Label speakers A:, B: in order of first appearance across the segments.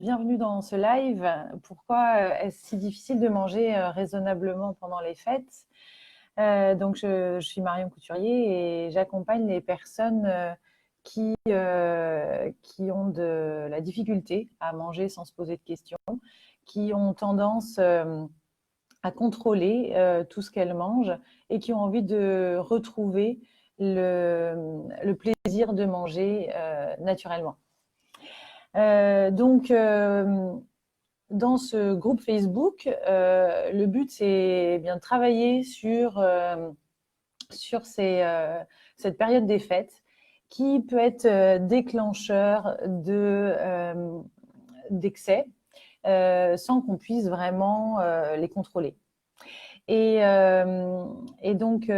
A: bienvenue dans ce live. Pourquoi est-ce si difficile de manger raisonnablement pendant les fêtes? Donc, je suis Marion Couturier et j'accompagne les personnes qui ont de la difficulté à manger sans se poser de questions, qui ont tendance à contrôler tout ce qu'elles mangent et qui ont envie de retrouver le plaisir de manger naturellement. Donc, dans ce groupe Facebook, le but, c'est bien de travailler sur cette période des fêtes qui peut être déclencheur d'excès sans qu'on puisse vraiment les contrôler. Et donc,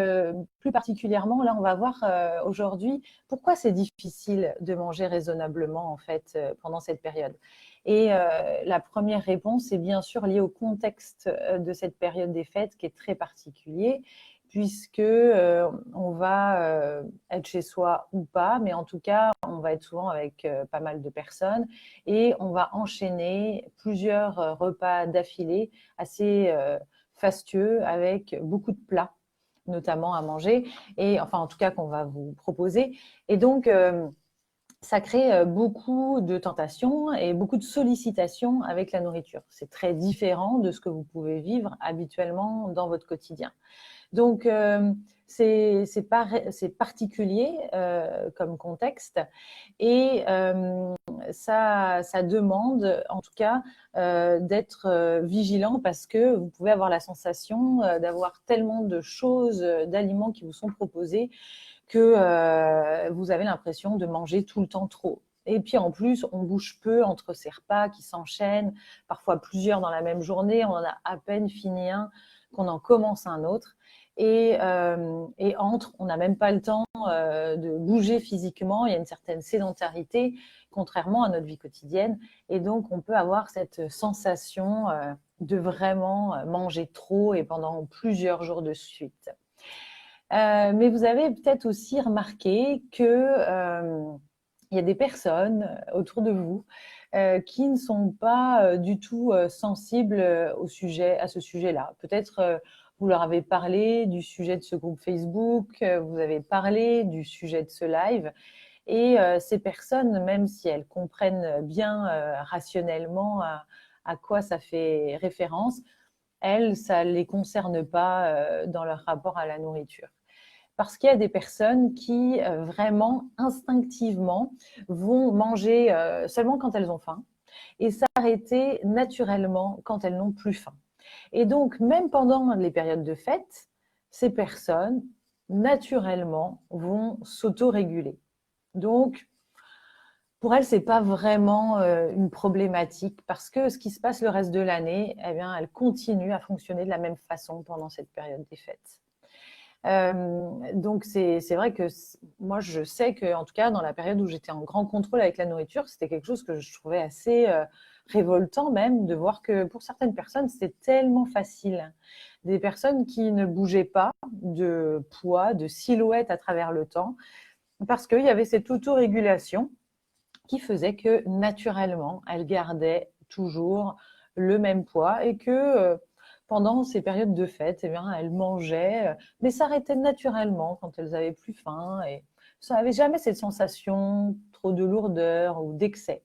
A: plus particulièrement, là, on va voir aujourd'hui pourquoi c'est difficile de manger raisonnablement en fait pendant cette période. Et la première réponse est bien sûr liée au contexte de cette période des fêtes qui est très particulier, puisque on va être chez soi ou pas, mais en tout cas, on va être souvent avec pas mal de personnes et on va enchaîner plusieurs repas d'affilée assez fastueux avec beaucoup de plats, notamment à manger, et enfin en tout cas qu'on va vous proposer. Et donc, ça crée beaucoup de tentations et beaucoup de sollicitations avec la nourriture. C'est très différent de ce que vous pouvez vivre habituellement dans votre quotidien. Donc, c'est particulier comme contexte et ça demande en tout cas d'être vigilant parce que vous pouvez avoir la sensation d'avoir tellement de choses, d'aliments qui vous sont proposés que vous avez l'impression de manger tout le temps trop. Et puis en plus, on bouge peu entre ces repas qui s'enchaînent, parfois plusieurs dans la même journée, on en a à peine fini un, qu'on en commence un autre. Et entre, on n'a même pas le temps de bouger physiquement, il y a une certaine sédentarité, contrairement à notre vie quotidienne. Et donc, on peut avoir cette sensation de vraiment manger trop et pendant plusieurs jours de suite. Mais vous avez peut-être aussi remarqué que il y a des personnes autour de vous qui ne sont pas du tout sensibles à ce sujet-là. Peut-être vous leur avez parlé du sujet de ce groupe Facebook, vous avez parlé du sujet de ce live. Et ces personnes, même si elles comprennent bien rationnellement à quoi ça fait référence, elles, ça ne les concerne pas dans leur rapport à la nourriture. Parce qu'il y a des personnes qui vraiment instinctivement vont manger seulement quand elles ont faim et s'arrêter naturellement quand elles n'ont plus faim. Et donc, même pendant les périodes de fête, ces personnes, naturellement, vont s'auto-réguler. Donc, pour elles, ce n'est pas vraiment une problématique parce que ce qui se passe le reste de l'année, eh bien, elles continuent à fonctionner de la même façon pendant cette période des fêtes. Donc, c'est vrai que moi, je sais qu'en tout cas, dans la période où j'étais en grand contrôle avec la nourriture, c'était quelque chose que je trouvais assez révoltant même de voir que pour certaines personnes, c'était tellement facile. Des personnes qui ne bougeaient pas de poids, de silhouette à travers le temps, parce qu'il y avait cette autorégulation qui faisait que naturellement, elles gardaient toujours le même poids et que pendant ces périodes de fête, eh bien, elles mangeaient, mais s'arrêtaient naturellement quand elles avaient plus faim et ça n'avait jamais cette sensation trop de lourdeur ou d'excès.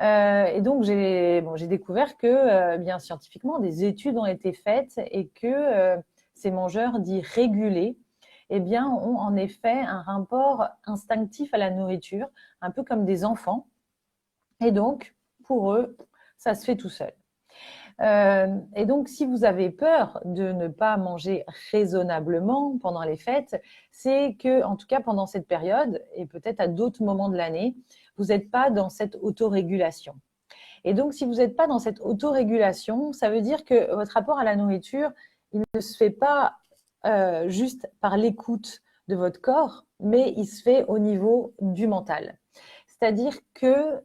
A: Et donc, j'ai découvert que, bien scientifiquement, des études ont été faites et que ces mangeurs dits régulés, eh bien, ont en effet un rapport instinctif à la nourriture, un peu comme des enfants. Et donc, pour eux, ça se fait tout seul. Et donc, si vous avez peur de ne pas manger raisonnablement pendant les fêtes, c'est que, en tout cas, pendant cette période, et peut-être à d'autres moments de l'année, vous n'êtes pas dans cette autorégulation. Et donc, si vous n'êtes pas dans cette autorégulation, ça veut dire que votre rapport à la nourriture, il ne se fait pas juste par l'écoute de votre corps, mais il se fait au niveau du mental. C'est-à-dire que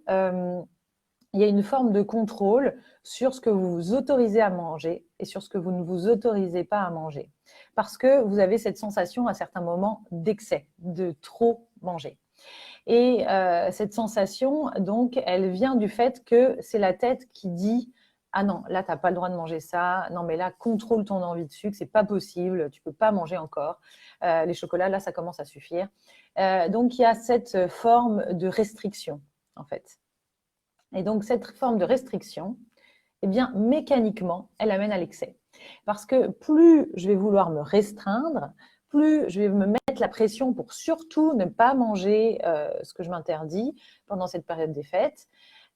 A: il y a une forme de contrôle sur ce que vous vous autorisez à manger et sur ce que vous ne vous autorisez pas à manger. Parce que vous avez cette sensation à certains moments d'excès, de trop manger. Et cette sensation, donc, elle vient du fait que c'est la tête qui dit « Ah non, là, tu n'as pas le droit de manger ça. Non, mais là, contrôle ton envie de sucre. C'est pas possible. Tu peux pas manger encore. Les chocolats, là, ça commence à suffire. » Donc, il y a cette forme de restriction, en fait. Et donc, cette forme de restriction, eh bien, mécaniquement, elle amène à l'excès. Parce que plus je vais vouloir me restreindre, plus je vais me mettre la pression pour surtout ne pas manger ce que je m'interdis pendant cette période des fêtes,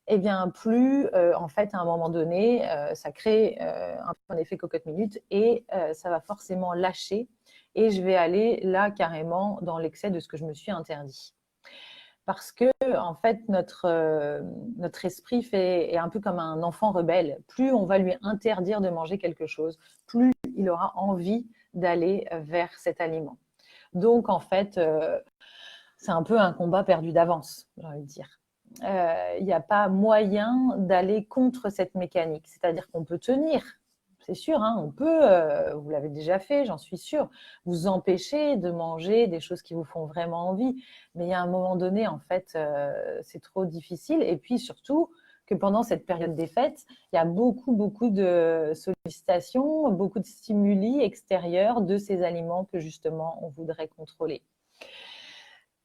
A: eh bien, plus, en fait, à un moment donné, ça crée un effet cocotte-minute et ça va forcément lâcher et je vais aller là carrément dans l'excès de ce que je me suis interdit. Parce que, en fait, notre esprit est un peu comme un enfant rebelle. Plus on va lui interdire de manger quelque chose, plus il aura envie d'aller vers cet aliment. Donc, en fait, c'est un peu un combat perdu d'avance, j'ai envie de dire. Il n'y a pas moyen d'aller contre cette mécanique. C'est-à-dire qu'on peut tenir, c'est sûr, hein, on peut, vous l'avez déjà fait, j'en suis sûre, vous empêcher de manger des choses qui vous font vraiment envie. Mais il y a un moment donné, en fait, c'est trop difficile. Et puis surtout que pendant cette période des fêtes, il y a beaucoup, beaucoup de sollicitations, beaucoup de stimuli extérieurs de ces aliments que justement on voudrait contrôler.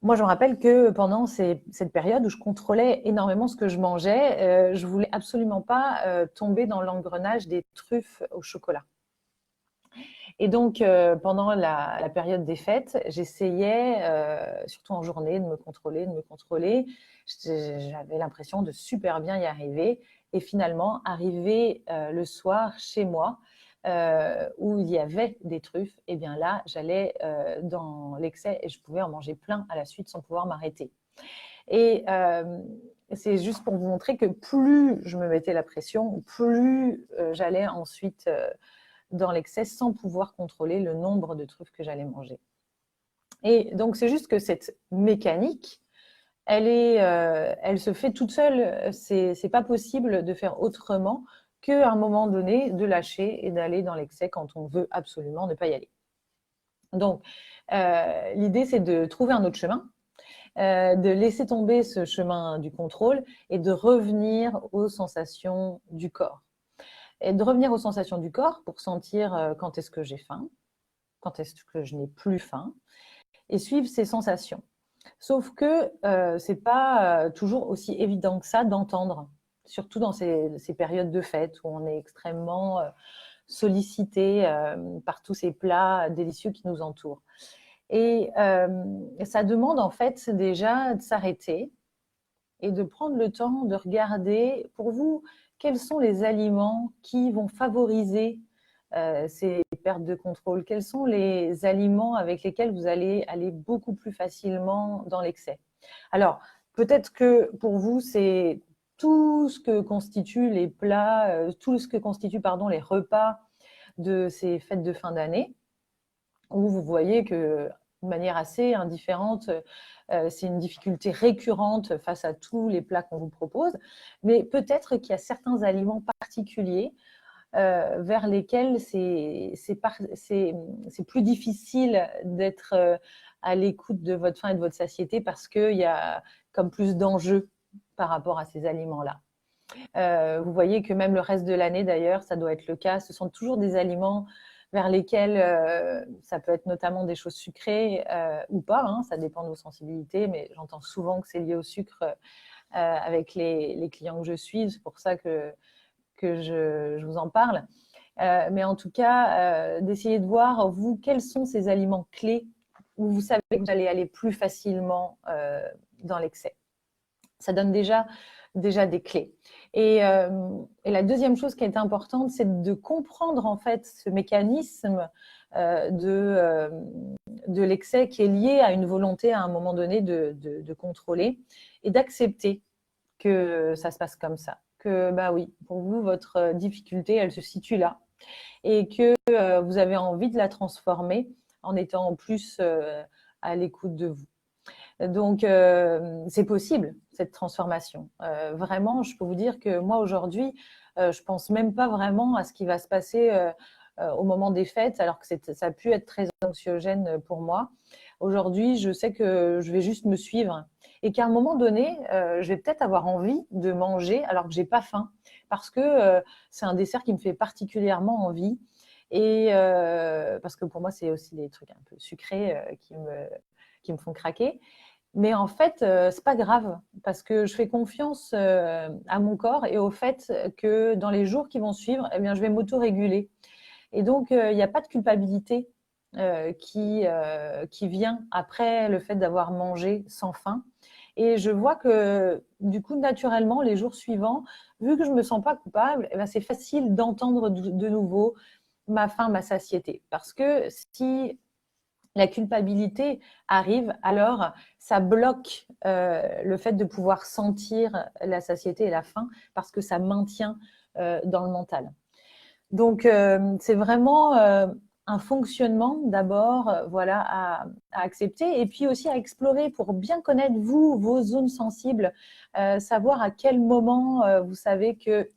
A: Moi, je me rappelle que pendant cette période où je contrôlais énormément ce que je mangeais, je voulais absolument pas tomber dans l'engrenage des truffes au chocolat. Et donc, pendant la période des fêtes, j'essayais, surtout en journée, de me contrôler, de me contrôler. J'avais l'impression de super bien y arriver. Et finalement, arrivé le soir chez moi, où il y avait des truffes, et bien là, j'allais dans l'excès et je pouvais en manger plein à la suite sans pouvoir m'arrêter. Et c'est juste pour vous montrer que plus je me mettais la pression, plus j'allais ensuite dans l'excès sans pouvoir contrôler le nombre de truffes que j'allais manger. Et donc, c'est juste que cette mécanique, elle se fait toute seule. C'est pas possible de faire autrement qu'à un moment donné, de lâcher et d'aller dans l'excès quand on veut absolument ne pas y aller. Donc, l'idée, c'est de trouver un autre chemin, de laisser tomber ce chemin du contrôle et de revenir aux sensations du corps. Et de revenir aux sensations du corps pour sentir quand est-ce que j'ai faim, quand est-ce que je n'ai plus faim, et suivre ces sensations. Sauf que ce n'est pas toujours aussi évident que ça d'entendre, surtout dans ces périodes de fête où on est extrêmement sollicité par tous ces plats délicieux qui nous entourent. Et ça demande en fait déjà de s'arrêter et de prendre le temps de regarder pour vous quels sont les aliments qui vont favoriser ces pertes de contrôle. Quels sont les aliments avec lesquels vous allez aller beaucoup plus facilement dans l'excès. Alors, peut-être que pour vous, c'est tout ce que constituent les plats, tout ce que constituent les repas de ces fêtes de fin d'année, où vous voyez que de manière assez indifférente, c'est une difficulté récurrente face à tous les plats qu'on vous propose, mais peut-être qu'il y a certains aliments particuliers vers lesquels c'est plus difficile d'être à l'écoute de votre faim et de votre satiété parce qu'il y a comme plus d'enjeux par rapport à ces aliments-là. Vous voyez que même le reste de l'année, d'ailleurs, ça doit être le cas. Ce sont toujours des aliments vers lesquels ça peut être notamment des choses sucrées ou pas, hein, ça dépend de vos sensibilités, mais j'entends souvent que c'est lié au sucre avec les clients que je suis, c'est pour ça que je vous en parle. Mais en tout cas, d'essayer de voir, vous, quels sont ces aliments clés où vous savez que vous allez aller plus facilement dans l'excès. Ça donne déjà des clés. Et la deuxième chose qui est importante, c'est de comprendre en fait ce mécanisme de l'excès qui est lié à une volonté à un moment donné de contrôler et d'accepter que ça se passe comme ça. Que bah oui, pour vous, votre difficulté, elle se situe là et que vous avez envie de la transformer en étant en plus à l'écoute de vous. Donc, c'est possible, cette transformation. Vraiment, je peux vous dire que moi, aujourd'hui, je ne pense même pas vraiment à ce qui va se passer au moment des fêtes, alors que ça a pu être très anxiogène pour moi. Aujourd'hui, je sais que je vais juste me suivre et qu'à un moment donné, je vais peut-être avoir envie de manger alors que j'ai pas faim parce que c'est un dessert qui me fait particulièrement envie et parce que pour moi, c'est aussi des trucs un peu sucrés qui me font craquer. Mais en fait, c'est pas grave parce que je fais confiance à mon corps et au fait que dans les jours qui vont suivre, eh bien, je vais m'auto-réguler. Et donc, il n'y a pas de culpabilité qui vient après le fait d'avoir mangé sans faim. Et je vois que du coup, naturellement, les jours suivants, vu que je ne me sens pas coupable, eh ben, c'est facile d'entendre de nouveau ma faim, ma satiété. Parce que si la culpabilité arrive, alors ça bloque le fait de pouvoir sentir la satiété et la faim parce que ça maintient dans le mental. Donc, c'est vraiment un fonctionnement d'abord voilà, à accepter et puis aussi à explorer pour bien connaître vous, vos zones sensibles, savoir à quel moment vous savez que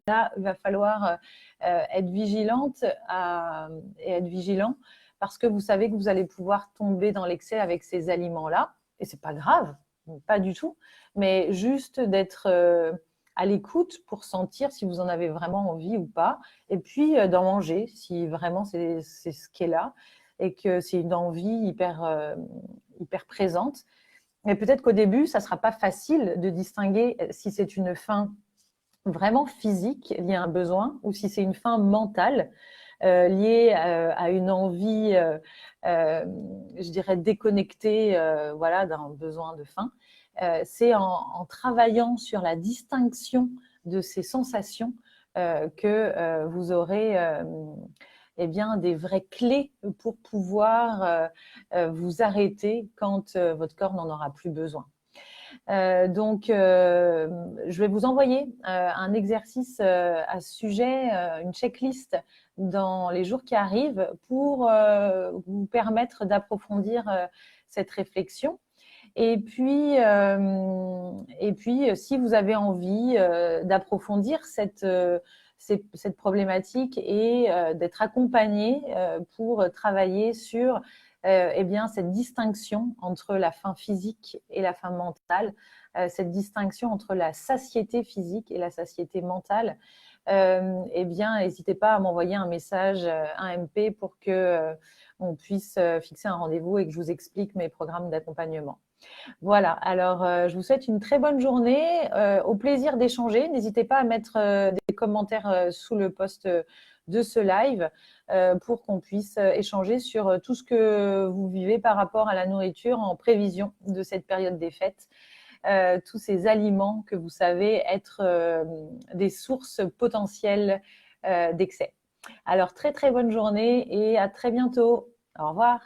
A: là, il va falloir être vigilante et être vigilant parce que vous savez que vous allez pouvoir tomber dans l'excès avec ces aliments-là. Et c'est pas grave, pas du tout, mais juste d'être à l'écoute pour sentir si vous en avez vraiment envie ou pas, et puis d'en manger si vraiment c'est ce qui est là et que c'est une envie hyper présente. Mais peut-être qu'au début, ça ne sera pas facile de distinguer si c'est une faim vraiment physique liée à un besoin ou si c'est une faim mentale liée à une envie, je dirais, déconnectée voilà, d'un besoin de faim. C'est en travaillant sur la distinction de ces sensations que vous aurez eh bien, des vraies clés pour pouvoir vous arrêter quand votre corps n'en aura plus besoin. Donc, je vais vous envoyer un exercice à ce sujet, une checklist dans les jours qui arrivent pour vous permettre d'approfondir cette réflexion. Et puis, si vous avez envie d'approfondir cette problématique et d'être accompagné pour travailler sur eh bien, cette distinction entre la faim physique et la faim mentale, cette distinction entre la satiété physique et la satiété mentale, eh bien, n'hésitez pas à m'envoyer un message, un MP pour que on puisse fixer un rendez-vous et que je vous explique mes programmes d'accompagnement. Voilà, alors je vous souhaite une très bonne journée, au plaisir d'échanger. N'hésitez pas à mettre des commentaires sous le post de ce live pour qu'on puisse échanger sur tout ce que vous vivez par rapport à la nourriture en prévision de cette période des fêtes. Tous ces aliments que vous savez être des sources potentielles d'excès. Alors, très, très bonne journée et à très bientôt. Au revoir.